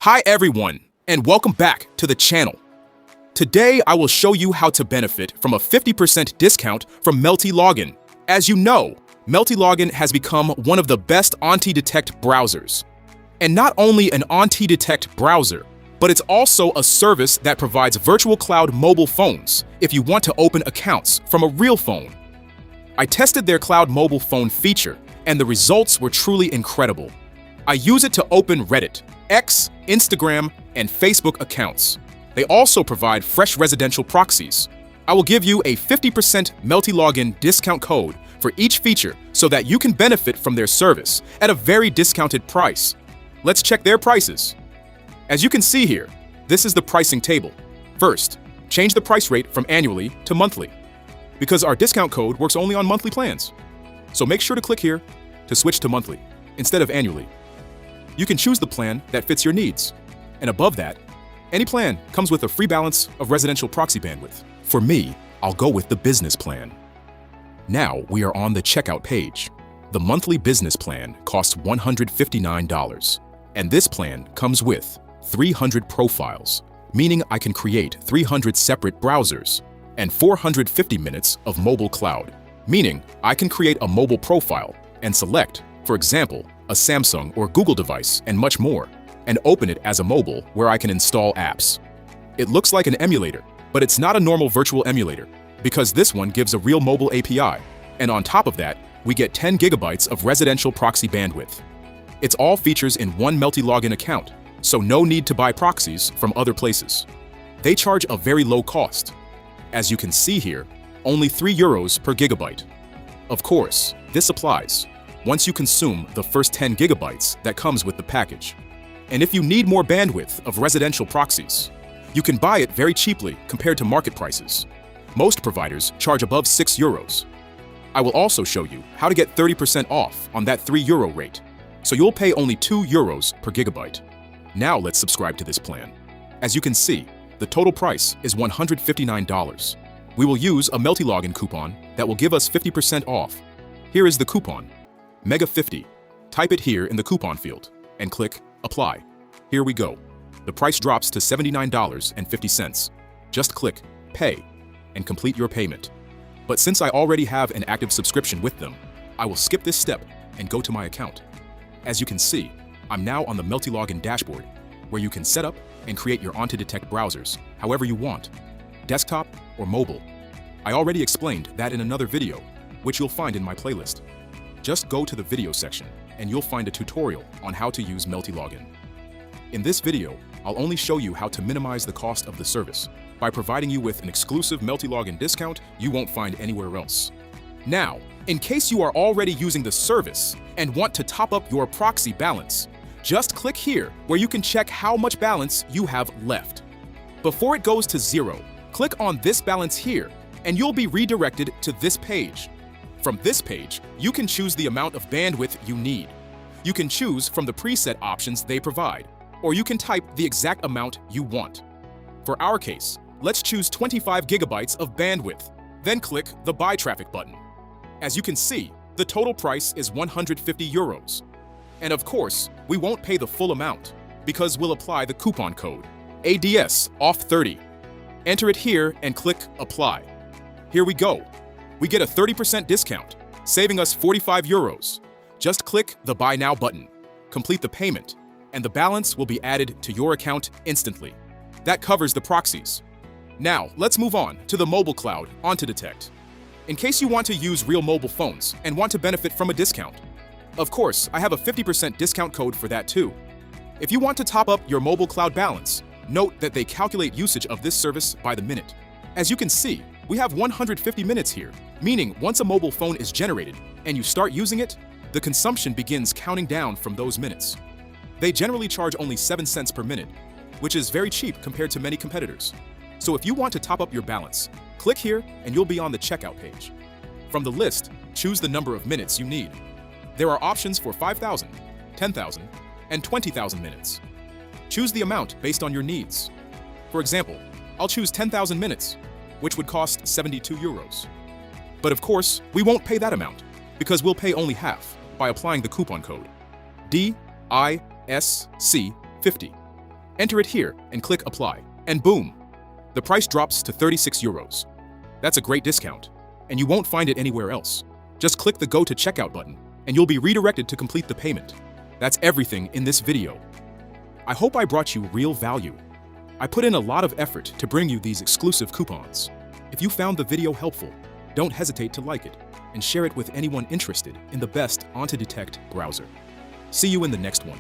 Hi everyone, and welcome back to the channel. Today I will show you how to benefit from a 50% discount from Multilogin. As you know, Multilogin has become one of the best anti-detect browsers. And not only an anti-detect browser, but it's also a service that provides virtual cloud mobile phones if you want to open accounts from a real phone. I tested their cloud mobile phone feature, and the results were truly incredible. I use it to open Reddit, X, Instagram, and Facebook accounts. They also provide fresh residential proxies. I will give you a 50% Multilogin discount code for each feature so that you can benefit from their service at a very discounted price. Let's check their prices. As you can see here, this is the pricing table. First, change the price rate from annually to monthly, because our discount code works only on monthly plans. So make sure to click here to switch to monthly instead of annually. You can choose the plan that fits your needs. And above that, any plan comes with a free balance of residential proxy bandwidth. For me, I'll go with the business plan. Now we are on the checkout page. The monthly business plan costs $159, and this plan comes with 300 profiles, meaning I can create 300 separate browsers, and 450 minutes of mobile cloud, meaning I can create a mobile profile and select, for example, a Samsung or Google device and much more, and open it as a mobile where I can install apps. It looks like an emulator, but it's not a normal virtual emulator because this one gives a real mobile API, and on top of that, we get 10 gigabytes of residential proxy bandwidth. It's all features in one Multilogin account, so no need to buy proxies from other places. They charge a very low cost. As you can see here, only €3 per gigabyte. Of course, this applies once you consume the first 10 gigabytes that comes with the package. And if you need more bandwidth of residential proxies, you can buy it very cheaply compared to market prices. Most providers charge above €6. I will also show you how to get 30% off on that €3 rate, so you'll pay only €2 per gigabyte. Now let's subscribe to this plan. As you can see, the total price is $159. We will use a Multilogin coupon that will give us 50% off. Here is the coupon, MEGA50. Type it here in the coupon field and click Apply. Here we go. The price drops to $79.50. Just click Pay and complete your payment. But since I already have an active subscription with them, I will skip this step and go to my account. As you can see, I'm now on the Multilogin dashboard, where you can set up and create your anti-detect browsers however you want, desktop or mobile. I already explained that in another video, which you'll find in my playlist. Just go to the video section and you'll find a tutorial on how to use Multilogin. In this video, I'll only show you how to minimize the cost of the service by providing you with an exclusive Multilogin discount you won't find anywhere else. Now, in case you are already using the service and want to top up your proxy balance, just click here where you can check how much balance you have left. Before it goes to 0, click on this balance here and you'll be redirected to this page. From this page, you can choose the amount of bandwidth you need. You can choose from the preset options they provide, or you can type the exact amount you want. For our case, let's choose 25 gigabytes of bandwidth, then click the Buy Traffic button. As you can see, the total price is €150. And of course, we won't pay the full amount because we'll apply the coupon code, ADS off 30. Enter it here and click Apply. Here we go. We get a 30% discount, saving us €45. Just click the Buy Now button, complete the payment, and the balance will be added to your account instantly. That covers the proxies. Now, let's move on to the mobile cloud anti-detect. In case you want to use real mobile phones and want to benefit from a discount. Of course, I have a 50% discount code for that too. If you want to top up your mobile cloud balance, note that they calculate usage of this service by the minute. As you can see, we have 150 minutes here, meaning once a mobile phone is generated and you start using it, the consumption begins counting down from those minutes. They generally charge only 7 cents per minute, which is very cheap compared to many competitors. So if you want to top up your balance, click here and you'll be on the checkout page. From the list, choose the number of minutes you need. There are options for 5,000, 10,000, and 20,000 minutes. Choose the amount based on your needs. For example, I'll choose 10,000 minutes, which would cost €72. But of course, we won't pay that amount because we'll pay only half by applying the coupon code DISC50. Enter it here and click Apply. And boom! The price drops to 36 euros. That's a great discount, and you won't find it anywhere else. Just click the Go to Checkout button, and you'll be redirected to complete the payment. That's everything in this video. I hope I brought you real value. I put in a lot of effort to bring you these exclusive coupons. If you found the video helpful, don't hesitate to like it and share it with anyone interested in the best on-to-detect browser. See you in the next one.